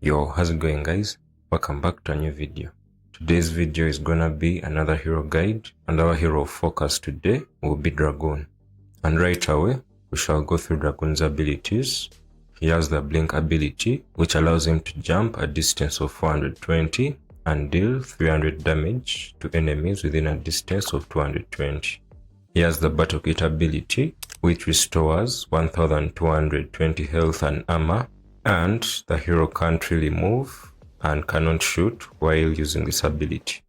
Yo, how's it going guys? Welcome back to a new video. Today's video is gonna be another hero guide, and our hero of focus today will be Dragoon. And right away, we shall go through Dragoon's abilities. He has the blink ability, which allows him to jump a distance of 420 and deal 300 damage to enemies within a distance of 220. He has the battle kit ability, which restores 1220 health and armor, and the hero can't really move and cannot shoot while using this ability.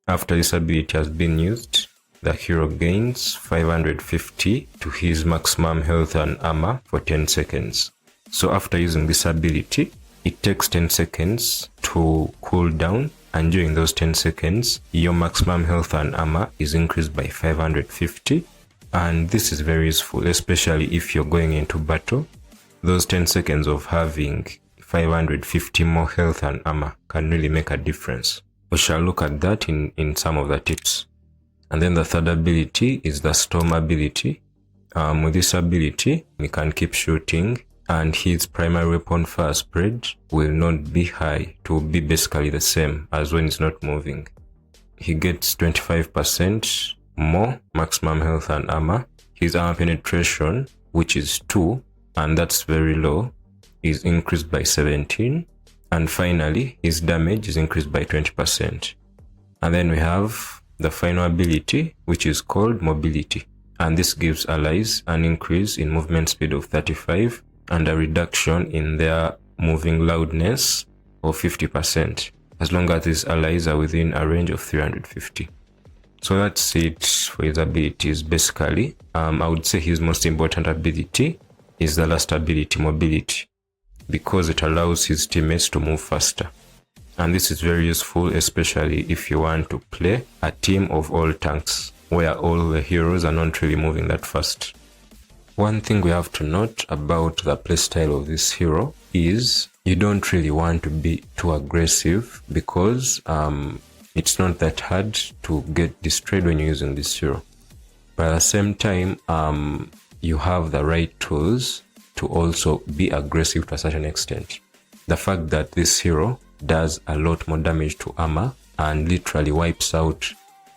After this ability has been used, the hero gains 550 to his maximum health and armor for 10 seconds. So after using this ability, it takes 10 seconds to cool down, and during those 10 seconds, your maximum health and armor is increased by 550, and this is very useful, especially if you're going into battle. Those 10 seconds of having 550 more health and armor can really make a difference. We shall look at that in some of the tips. And then the third ability is the storm ability. With this ability, he can keep shooting, and his primary weapon fire spread will not be high. It will be basically the same as when he's not moving. He gets 25% more maximum health and armor. His armor penetration, which is 2, and that's very low, is increased by 17. And finally, his damage is increased by 20%. And then we have the final ability, which is called mobility. And this gives allies an increase in movement speed of 35 and a reduction in their moving loudness of 50%, as long as these allies are within a range of 350. So that's it for his abilities. Basically, I would say his most important ability is the last ability, mobility, because it allows his teammates to move faster. And this is very useful, especially if you want to play a team of all tanks, where all the heroes are not really moving that fast. One thing we have to note about the playstyle of this hero is you don't really want to be too aggressive, because it's not that hard to get destroyed when you're using this hero. But at the same time, you have the right tools to also be aggressive to a certain extent. The fact that this hero does a lot more damage to armor and literally wipes out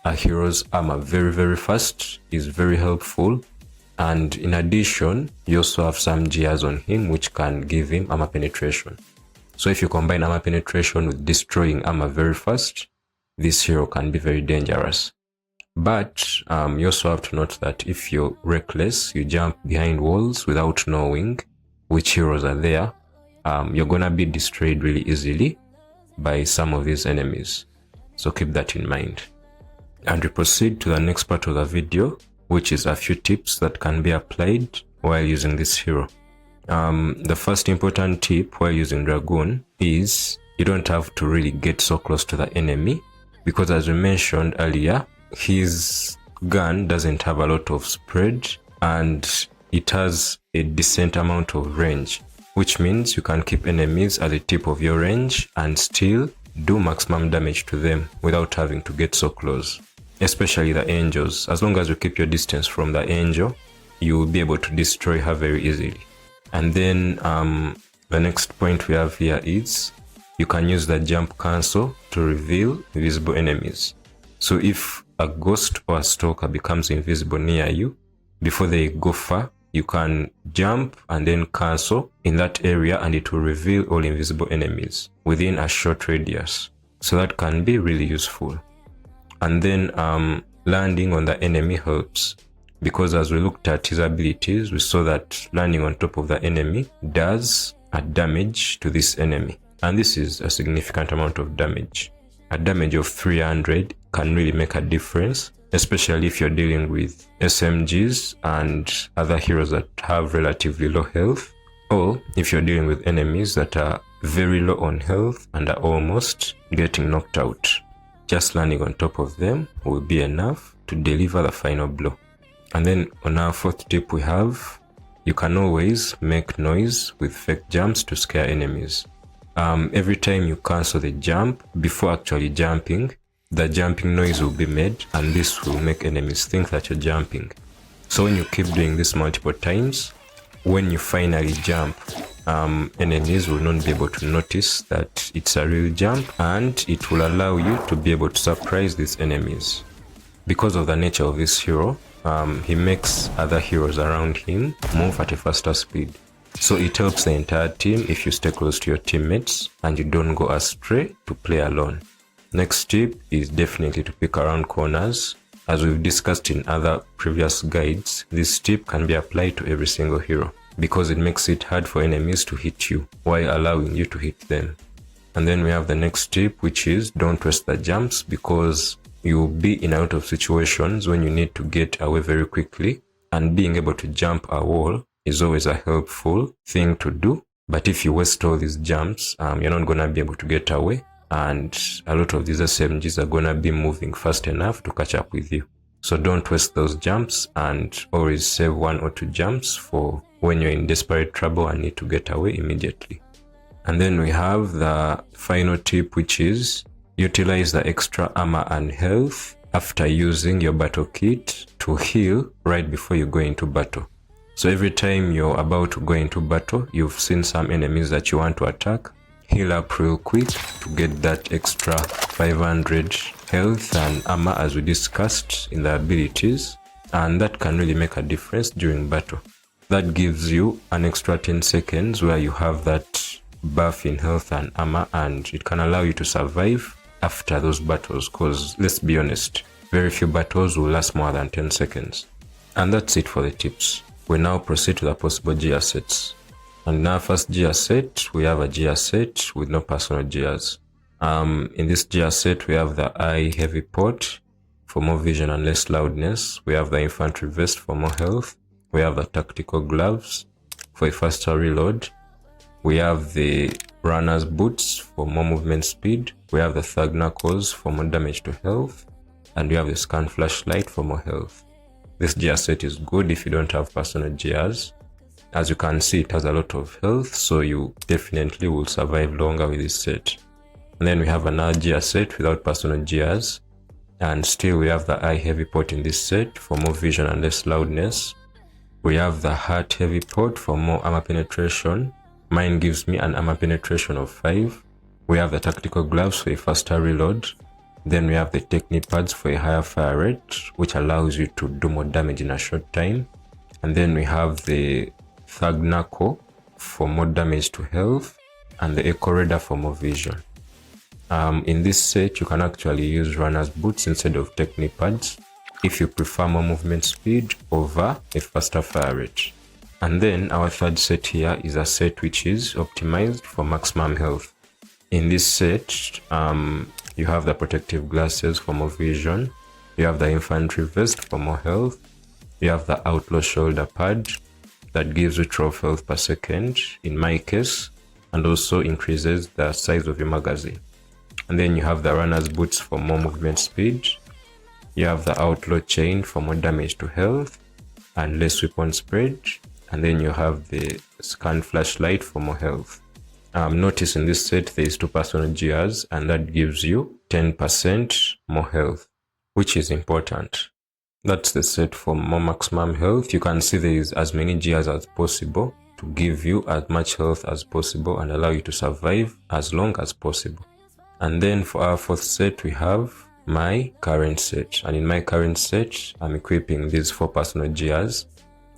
a hero's armor very, very fast is very helpful. And in addition, you also have some gears on him which can give him armor penetration. So if you combine armor penetration with destroying armor very fast, this hero can be very dangerous. But you also have to note that if you're reckless, you jump behind walls without knowing which heroes are there, you're gonna be destroyed really easily by some of these enemies. So keep that in mind. And we proceed to the next part of the video, which is a few tips that can be applied while using this hero. The first important tip while using Dragoon is you don't have to really get so close to the enemy, because as we mentioned earlier, his gun doesn't have a lot of spread and it has a decent amount of range, which means you can keep enemies at the tip of your range and still do maximum damage to them without having to get so close, especially the angels. As long as you keep your distance from the angel, you will be able to destroy her very easily. And then the next point we have here is you can use the jump cancel to reveal invisible enemies. So if a ghost or a stalker becomes invisible near you, before they go far, you can jump and then cancel in that area, and it will reveal all invisible enemies within a short radius. So that can be really useful. And then landing on the enemy helps, because as we looked at his abilities, we saw that landing on top of the enemy does a damage to this enemy. And this is a significant amount of damage. A damage of 300 can really make a difference, especially if you're dealing with SMGs and other heroes that have relatively low health, or if you're dealing with enemies that are very low on health and are almost getting knocked out. Just landing on top of them will be enough to deliver the final blow. And then on our fourth tip we have, you can always make noise with fake jumps to scare enemies. Every time you cancel the jump, before actually jumping, the jumping noise will be made, and this will make enemies think that you're jumping. So when you keep doing this multiple times, when you finally jump, enemies will not be able to notice that it's a real jump, and it will allow you to be able to surprise these enemies. Because of the nature of this hero, he makes other heroes around him move at a faster speed. So it helps the entire team if you stay close to your teammates and you don't go astray to play alone. Next tip is definitely to pick around corners. As we've discussed in other previous guides, this tip can be applied to every single hero because it makes it hard for enemies to hit you while allowing you to hit them. And then we have the next tip, which is don't waste the jumps, because you'll be in a lot of situations when you need to get away very quickly, and being able to jump a wall is always a helpful thing to do. But if you waste all these jumps, you're not going to be able to get away, and a lot of these SMGs are going to be moving fast enough to catch up with you. So don't waste those jumps, and always save 1 or 2 jumps for when you're in desperate trouble and need to get away immediately. And then we have the final tip, which is utilize the extra armor and health after using your battle kit to heal right before you go into battle. So every time you're about to go into battle, you've seen some enemies that you want to attack, heal up real quick to get that extra 500 health and armor as we discussed in the abilities, and that can really make a difference during battle. That gives you an extra 10 seconds where you have that buff in health and armor, and it can allow you to survive after those battles, because let's be honest, very few battles will last more than 10 seconds. And that's it for the tips. We now proceed to the possible gearsets. And in our first gearset, we have a gearset with no personal gears. In this gearset, we have the eye heavy pot for more vision and less loudness. We have the infantry vest for more health. We have the tactical gloves for a faster reload. We have the runner's boots for more movement speed. We have the thug knuckles for more damage to health. And we have the scan flashlight for more health. This gear set is good if you don't have personal gears. As you can see, it has a lot of health, so you definitely will survive longer with this set. And then we have another gear set without personal gears. And still we have the eye heavy pot in this set for more vision and less loudness. We have the heart heavy pot for more armor penetration. Mine gives me an armor penetration of 5. We have the tactical gloves for a faster reload. Then we have the technique pads for a higher fire rate, which allows you to do more damage in a short time. And then we have the thug knuckle for more damage to health, and the echo radar for more vision. In this set, you can actually use runner's boots instead of technique pads if you prefer more movement speed over a faster fire rate. And then our third set here is a set which is optimized for maximum health. In this set, you have the protective glasses for more vision, you have the infantry vest for more health, you have the outlaw shoulder pad that gives you 12 health per second in my case, and also increases the size of your magazine. And then you have the runner's boots for more movement speed, you have the outlaw chain for more damage to health and less weapon spread, and then you have the scan flashlight for more health. Notice in this set there is 2 personal gears, and that gives you 10% more health, which is important. That's the set for more maximum health. You can see there is as many gears as possible to give you as much health as possible and allow you to survive as long as possible. And then for our fourth set, we have my current set. And in my current set, I'm equipping these 4 personal gears.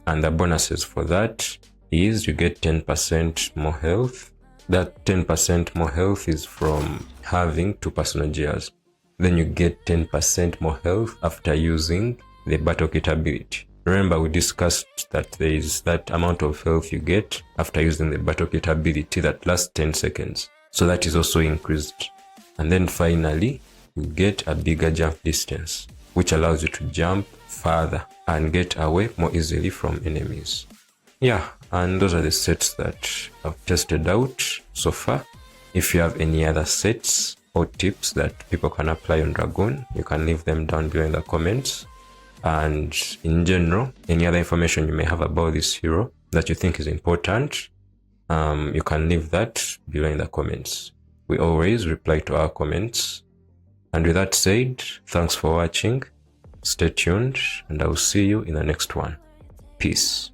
And the bonuses for that is you get 10% more health. That 10% more health is from having 2 personal gears. Then you get 10% more health after using the battle kit ability. Remember, we discussed that there is that amount of health you get after using the battle kit ability that lasts 10 seconds. So that is also increased. And then finally, you get a bigger jump distance, which allows you to jump further and get away more easily from enemies. Yeah, and those are the sets that I've tested out so far. If you have any other sets or tips that people can apply on Dragoon, you can leave them down below in the comments. And in general, any other information you may have about this hero that you think is important, you can leave that below in the comments. We always reply to our comments. And with that said, thanks for watching, stay tuned, and I will see you in the next one. Peace.